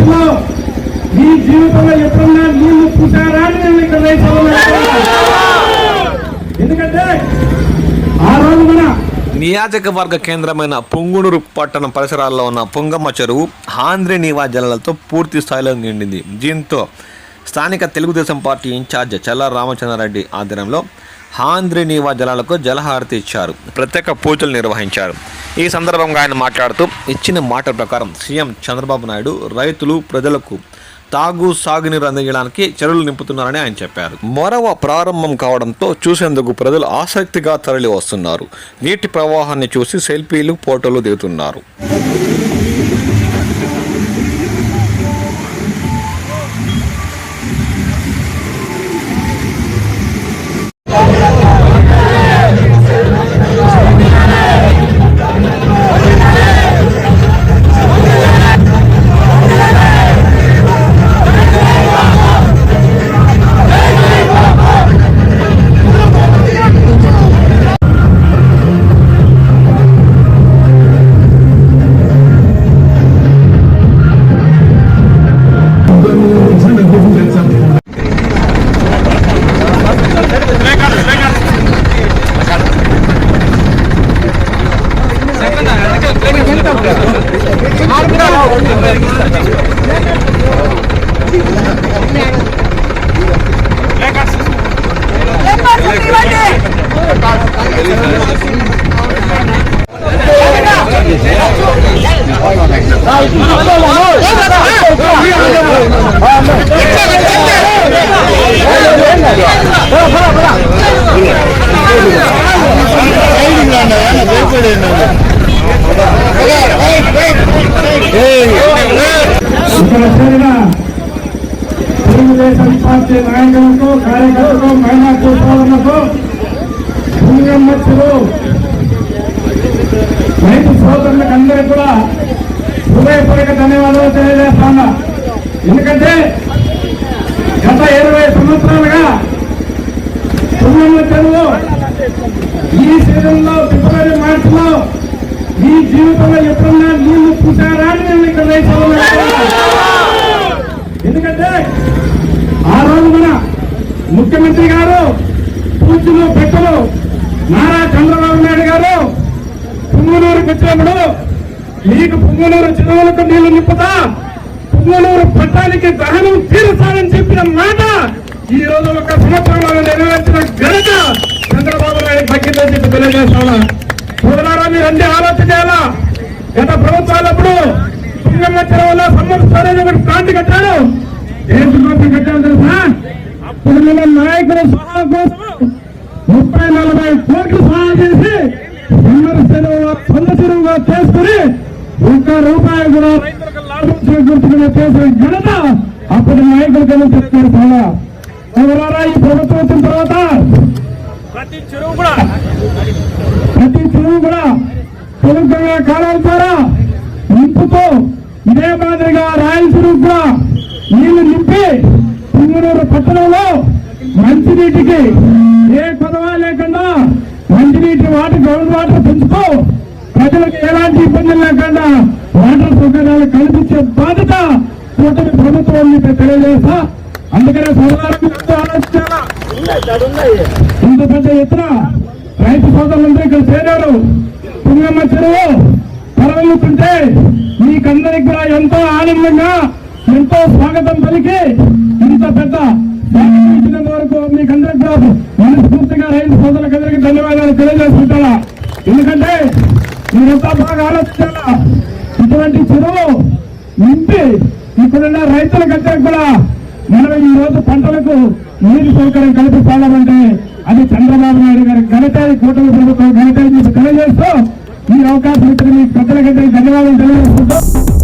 మార్చిలో మీ జీవితంలో ఎప్పుడన్నా నీళ్లు చూసారా అని నేను ఇక్కడ ఎందుకంటే ఆ రోజు మన నియోజకవర్గ కేంద్రమైన పుంగునూరు పట్టణం పరిసరాల్లో ఉన్న పుంగమ్మ చెరువు ఆంధ్రీ నీవా జలాలతో పూర్తి స్థాయిలో నిండింది. దీంతో స్థానిక తెలుగుదేశం పార్టీ ఇన్ఛార్జ్ చల్లా రామచంద్రారెడ్డి ఆధ్వర్యంలో ఆంధ్రీ నీవా జలాలకు జలహారతి ఇచ్చారు, ప్రత్యేక పూజలు నిర్వహించారు. ఈ సందర్భంగా ఆయన మాట్లాడుతూ ఇచ్చిన మాట ప్రకారం సీఎం చంద్రబాబు నాయుడు రైతులు ప్రజలకు తాగు సాగునీరు అందించడానికి చెరువులు నింపుతున్నారని ఆయన చెప్పారు. మరవ ప్రారంభం కావడంతో చూసేందుకు ప్రజలు ఆసక్తిగా తరలి వస్తున్నారు. నీటి ప్రవాహాన్ని చూసి సెల్ఫీలు ఫోటోలు దిగుతున్నారు. తెలుగుదేశం పార్టీ నాయకులకు, కార్యకర్తలకు, మహిళా సోదరులకు, పుంగమ్మ చెరువు రైతు సోదరులకు అందరికీ కూడా హృదయపూర్వక ధన్యవాదాలు తెలియజేస్తాను. ఎందుకంటే గత 20 సంవత్సరాలుగా పుంగమ్మ చెరువు ఈ సీజన్లో ఫిబ్రవరి మార్చిలో మీ జీవితంలో ఎప్పుడన్నా నీళ్లు చూసారా అని నేను ఇక్కడ ఎందుకంటే ఆ రోజు మన ముఖ్యమంత్రి గారు పూజలు పెట్టలు నారా చంద్రబాబు నాయుడు గారు పుంగనూరుకు వచ్చినప్పుడు మీకు పుంగనూరు చెరువులకు నీళ్లు నింపుతా, పుంగనూరు పట్టానికి దహనం తీరుస్తానని చెప్పిన మాట ఈ రోజు ఒక సంవత్సరంలో నెరవేర్చిన ఘనత చంద్రబాబు నాయుడు దక్కిందని చెప్పి తెలియజేస్తాను. సోదరారా, మీరు అన్ని ఆలోచన చేయాలా. గత ప్రభుత్వాలప్పుడు పుంగమ్మ చెరువులో సమ్మర్ స్టోరేజ్ ఒకటి ప్లాంట్ కట్టారు. ఏం కట్టారు తెలుసా? అప్పుడు మన నాయకుల సహా కోసం 30-40 కోట్లు సహా చేసి సమ్మర్ చెరువుగా చేసుకుని ₹1 కూడా రైతులకు లాభం చేకూర్చుకునే చేసిన ఘనత అప్పటి నాయకులకైనా చెప్తారు. చాలా సోదరారా, ఈ ప్రభుత్వం వచ్చిన తర్వాత ప్రతి చెరువు కూడా తెలంగాణ కాలాల ద్వారా నింపుతూ ఇదే మాదిరిగా రాయలసీమ కూడా నీళ్లు నింపి పుంగనూరు పట్టణంలో మంచినీటికి ఏ కొదవా లేకుండా మంచినీటి గ్రౌండ్ వాటర్ పెంచుతూ ప్రజలకు ఎలాంటి ఇబ్బందులు లేకుండా వాటర్ సౌకర్యాలు కల్పించే బాధ్యత కూటమి ప్రభుత్వం తెలియజేస్తా. అందుకనే సోదరులకు ఆలోచించాలా. ఇంత పెద్ద ఎత్తున రైతు సోదరులందరూ ఇక్కడ చేరారు. పుంగమ్మ చెరువు పరవెల్లుతుంటే మీకందరికి కూడా ఎంతో ఆనందంగా, ఎంతో స్వాగతం పలికి ఇంత పెద్ద స్వాగతం ఇచ్చినంత వరకు మీకందరికి కూడా మనస్ఫూర్తిగా రైతు సోదరులందరికీ ధన్యవాదాలు తెలియజేసుకుంటారా. ఎందుకంటే మీరంతా బాగా ఆలోచించాలా. ఇటువంటి చెరువు నింపి ఇక్కడున్న రైతులకంటే కూడా మనం ఈ రోజు పంటలకు నీటి సౌకర్యం కల్పిస్తామంటే అది చంద్రబాబు నాయుడు గారి ఘనత, కూటమి ప్రభుత్వం ఘనత తెలియజేస్తూ ఈ అవకాశం ఇచ్చిన మీ పెద్దలకంటే ధన్యవాదాలు తెలియజేస్తుంటాం.